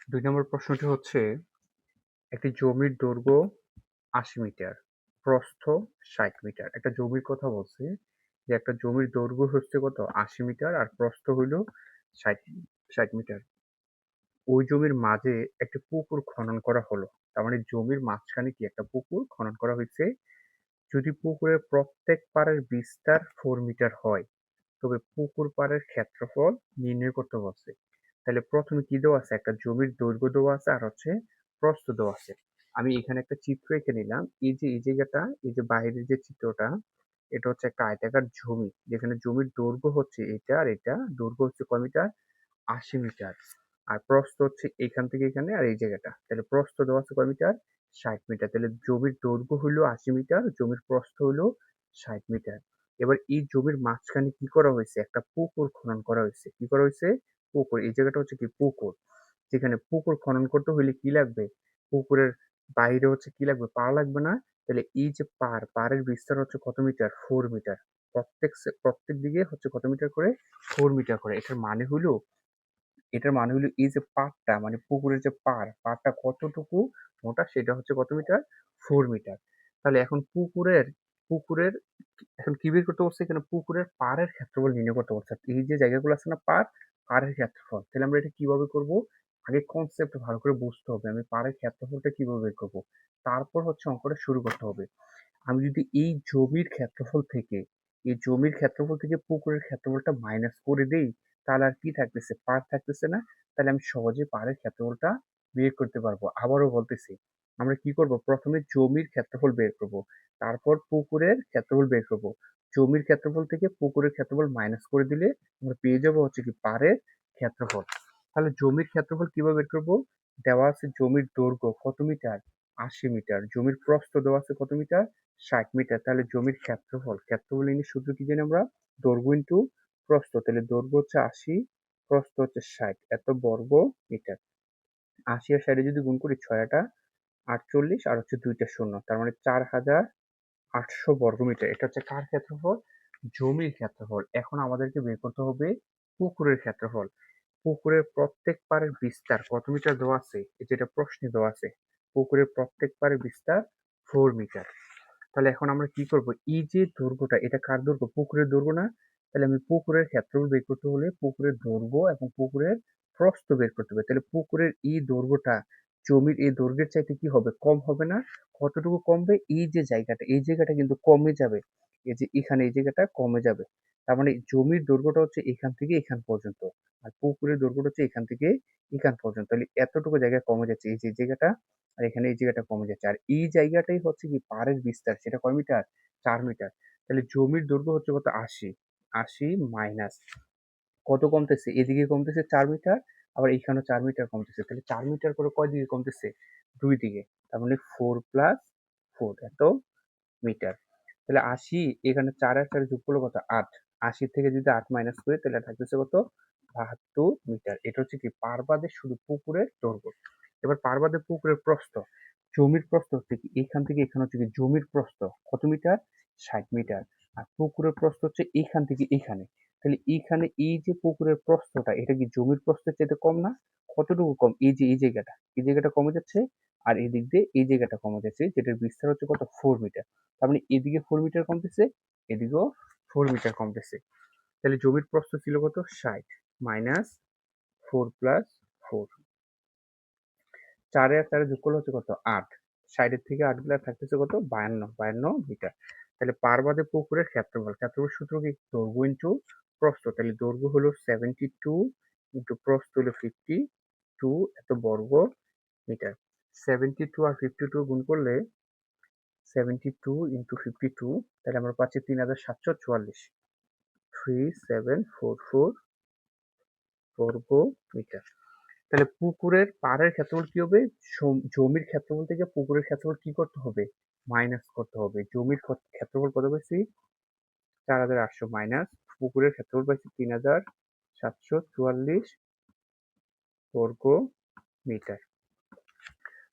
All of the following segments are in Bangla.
২ নম্বর প্রশ্নটি হচ্ছে, একটি জমির দৈর্ঘ্য ৮০ মিটার, প্রস্থ ৬০ মিটার। একটা জমির কথা বলছে যে একটা জমির দৈর্ঘ্য হচ্ছে কত ৮০ মিটার আর প্রস্থ হইল ৬০ মিটার। ওই জমির মাঝে একটি পুকুর খনন করা হলো। তার মানে জমির মাঝখানে কি একটা পুকুর খনন করা হয়েছে। যদি পুকুরের প্রত্যেক পাড়ের বিস্তার 4 মিটার হয়, তবে পুকুর পাড়ের ক্ষেত্রফল নির্ণয় করতে বলছে। তাহলে প্রথমে কি দেওয়া আছে, একটা জমির দৈর্ঘ্য দেওয়া আছে আর হচ্ছে প্রস্থ দেওয়া আছে। আমি এখানে একটা চিত্র এঁকে নিলাম। এই যে এই জায়গাটা, এই যে বাইরের যে চিত্রটা, এটা হচ্ছে একটা আয়তাকার জমি, যেখানে জমির দৈর্ঘ্য হচ্ছে এটা আর এটা, দৈর্ঘ্য হচ্ছে কয় মিটার, ৮০ মিটার। আর প্রস্থ হচ্ছে এখান থেকে এখানে আর এই জায়গাটা, তাহলে প্রস্থ দেওয়া আছে কয় মিটার, ৬০ মিটার। তাহলে জমির দৈর্ঘ্য হইলো ৮০ মিটার, জমির প্রস্থ হইলো ৬০ মিটার। এবার এই জমির মাঝখানে কি করা হয়েছে, একটা পুকুর খনন করা হয়েছে। কি করা হয়েছে, পুকুর। এই জায়গাটা হচ্ছে কি পুকুর, যেখানে পুকুর খনন করতে হইলে কি লাগবে, পুকুরের বাইরে হচ্ছে কি লাগবে, পাড় লাগবে না। তাহলে এই যে পাড়ের বিস্তার হচ্ছে কত মিটার, 4 মিটার। প্রত্যেক দিকে হচ্ছে কত মিটার করে, 4 মিটার করে। এটার মানে হলো এই যে পাড়টা, মানে পুকুরের যে পাড়টা কতটুকু মোটা, সেটা হচ্ছে কত মিটার, 4 মিটার। তাহলে এখন পুকুরের এখন কি বের করতে বলছে, এখানে পুকুরের পাড়ের ক্ষেত্রফল নির্ণয় করতে বলছে। এই যে জায়গাগুলো আছে না, পাড়ের ক্ষেত্রফল। তাহলে আমরা এটা কিভাবে করব, আগে কনসেপ্ট ভালো করে বুঝতে হবে, আমি পাড়ের ক্ষেত্রফলটা কিভাবে বের করব, তারপর হচ্ছে অঙ্কটা শুরু করতে হবে। আমি যদি এই জমির ক্ষেত্রফল থেকে পুকুরের ক্ষেত্রফলটা মাইনাস করে দেই, তাহলে আর কি থাকতেছে, পাড় থাকতেছে না। তাহলে আমি সহজে পাড়ের ক্ষেত্রফলটা বের করতে পারবো। আবারও বলতেছি, আমরা কি করব, প্রথমে জমির ক্ষেত্রফল বের করব, তারপর পুকুরের ক্ষেত্রফল বের করব। জমির ক্ষেত্রফল থেকে পুকুরের ক্ষেত্রফল মাইনাস করে দিলে আমরা পেয়ে যাবো হচ্ছে কি পাড়ের ক্ষেত্রফল। তাহলে জমির ক্ষেত্রফল কিভাবে বের করব, দেওয়া আছে জমির দৈর্ঘ্য কত মিটার, ৮০ মিটার। জমির প্রস্থ দেওয়া আছে কত মিটার, ৬০ মিটার। তাহলে জমির ক্ষেত্রফল নিয়ে সূত্র কি জানি আমরা, দৈর্ঘ্য ইনটু প্রস্থ। তাহলে দৈর্ঘ্য হচ্ছে ৮০, প্রস্থ হচ্ছে ৬০, এত বর্গ মিটার। ৮০ আর ৬০ যদি গুণ করি, ৬ × ৮ = ৪৮ আর হচ্ছে ২টা শূন্য, তার মানে ৪৮০০ বর্গ মিটার। এটা হচ্ছে কার ক্ষেত্রফল, জমির ক্ষেত্রফল। এখন আমাদেরকে বের করতে হবে পুকুরের ক্ষেত্রফল। পুকুরের প্রত্যেক পাড়ের বিস্তার কত মিটার দেওয়া আছে, যেটা প্রশ্নে দেওয়া আছে। পুকুরের প্রত্যেক পাড়ের বিস্তার 4 মিটার। তাহলে এখন আমরা কি করব, এই যে দৈর্ঘ্যটা, এটা কার দৈর্ঘ্য, পুকুরের দৈর্ঘ্য না। তাহলে আমি পুকুরের ক্ষেত্রফল বের করতে হলে পুকুরের দৈর্ঘ্য এবং পুকুরের প্রস্থ বের করতে হবে। তাহলে পুকুরের এই দৈর্ঘ্যটা জমির এই দৈর্ঘ্যের চাইতে কি হবে, কম হবে না। কতটুকু কমবে, এই জায়গাটা কিন্তু কমে যাবে। এই যে এখানে এই জায়গাটা কমে যাবে। তার মানে জমির দৈর্ঘ্যটা হচ্ছে এখান থেকে এখান পর্যন্ত, আর পুকুরের দৈর্ঘ্যটা হচ্ছে এখান থেকে এখান পর্যন্ত। তাহলে এতটুকু জায়গা কমে যাচ্ছে, এই যে জায়গাটা আর এখানে এই জায়গাটা কমে যাচ্ছে। আর এই জায়গাটাই হচ্ছে কি পাড়ের বিস্তার, সেটা কয় মিটার, 4 মিটার। তাহলে জমির দৈর্ঘ্য হচ্ছে কত, ৮০। ৮০ মাইনাস কত কমতেছে, এদিকে কমতেছে 4 মিটার, আবার এইখানেও 4 মিটার কমতেছে। তাহলে 4 মিটার করে কয় দিকে কমতেছে, 2 দিকে। তার মানে 4 + 4 এত মিটার। তাহলে ৮০, এখানে 4 আর 4 যোগ করলে কত, ৮। ৮০ থেকে যদি 8 মাইনাস করি, তাহলে থাকতেছে কত, ৭২ মিটার। এটা হচ্ছে কি পাড়বাদে শুধু পুকুরের দৈর্ঘ্য। এবার পাড়বাদে পুকুরের প্রস্থ, জমির প্রস্থ হচ্ছে কি এখান থেকে এখানে হচ্ছে কি জমির প্রস্থ কত মিটার, ৬০ মিটার। আর পুকুরের প্রস্থ হচ্ছে এখান থেকে এখানে। তাহলে এইখানে এই যে পুকুরের প্রস্থটা, এটা কি জমির প্রস্থের চাইতে কম না, কতটুকু কম, এই যে এই জায়গাটা কমে যাচ্ছে, আর এই দিক দিয়ে এই জায়গাটা কমে যাচ্ছে, যেটার বিস্তার হচ্ছে কত, 4 মিটার। তার মানে এদিকে 4 মিটার কমতেছে, এদিকেও 4 মিটার কমতেছে। তাহলে জমির প্রস্থ ছিল কত, ৬০ মাইনাস 4 + 4, 4 আর 4 যোগ করলে হচ্ছে কত, ৮। ৬০ এর থেকে ৮ গেলে থাকতেছে কত, ৫২ মিটার। তাহলে পাড়বাদে পুকুরের ক্ষেত্রফল সূত্র কি, দৈর্ঘ্য ইনটু প্রস্থ। তাহলে দৈর্ঘ্য হলো 72 ইনটু প্রস্থ হলো 52 এত বর্গ মিটার। 72 আর 52 গুণ করলে, 72 ইনটু 52, তাহলে আমরা পাচ্ছি ৩৭৪৪, 3744 বর্গ মিটার। তাহলে পুকুরের পাড়ের ক্ষেত্রফল কি হবে, জমির ক্ষেত্রফল থেকে পুকুরের ক্ষেত্রফল কি করতে হবে, মাইনাস করতে হবে। জমির ক্ষেত্রফল কত পাইছি, ৪৮০০ মাইনাস পুকুরের ক্ষেত্রফল পাইছি ৩৭৪৪ বর্গ মিটার।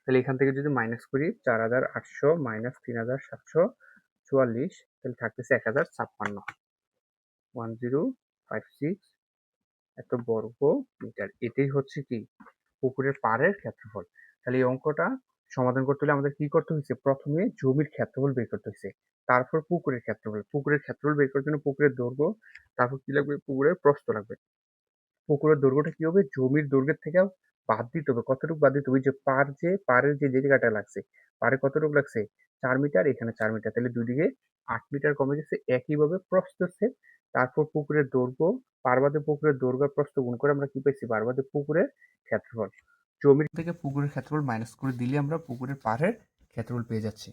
তাহলে এখান থেকে যদি মাইনাস করি, ৪৮০০ মাইনাস ৩৭৪৪, তাহলে থাকতেছে ১০৫৬, 1056 এত বর্গ মিটার। এটাই হচ্ছে কি পুকুরের পাড়ের ক্ষেত্রফল। তাহলে এই অঙ্কটা সমাধান করতে হলে আমাদের কি করতে হয়েছে? প্রথমে জমির ক্ষেত্রফল বের করতে হয়েছে। তারপর পুকুরের ক্ষেত্রফল। পুকুরের ক্ষেত্রফল বের করার জন্য পুকুরের দৈর্ঘ্য, তারপর কি লাগবে? পুকুরের প্রস্থ লাগবে। পুকুরের দৈর্ঘ্যটা কি হবে? জমির দৈর্ঘ্যের থেকে বাদ দিতে হবে। কতটুকু বাদ দিতে হবে? ওই যে পাড়ের যে জায়গাটা লাগছে, পাড়ে কতটুকু লাগছে? 4 মিটার, এখানে 4 মিটার। তাহলে 2 দিকে 8 মিটার কমে গেছে। একইভাবে প্রস্থের তারপর পুকুরের দৈর্ঘ্য, পাড় বাদে পুকুরের দৈর্ঘ্য আর প্রস্থ গুণ করে আমরা কি পাইছি? পাড় বাদে পুকুরের ক্ষেত্রফল। জমির থেকে পুকুরের ক্ষেত্রফল মাইনাস করে দিলে আমরা পুকুরের পাড়ের ক্ষেত্রফল পেয়ে যাচ্ছি।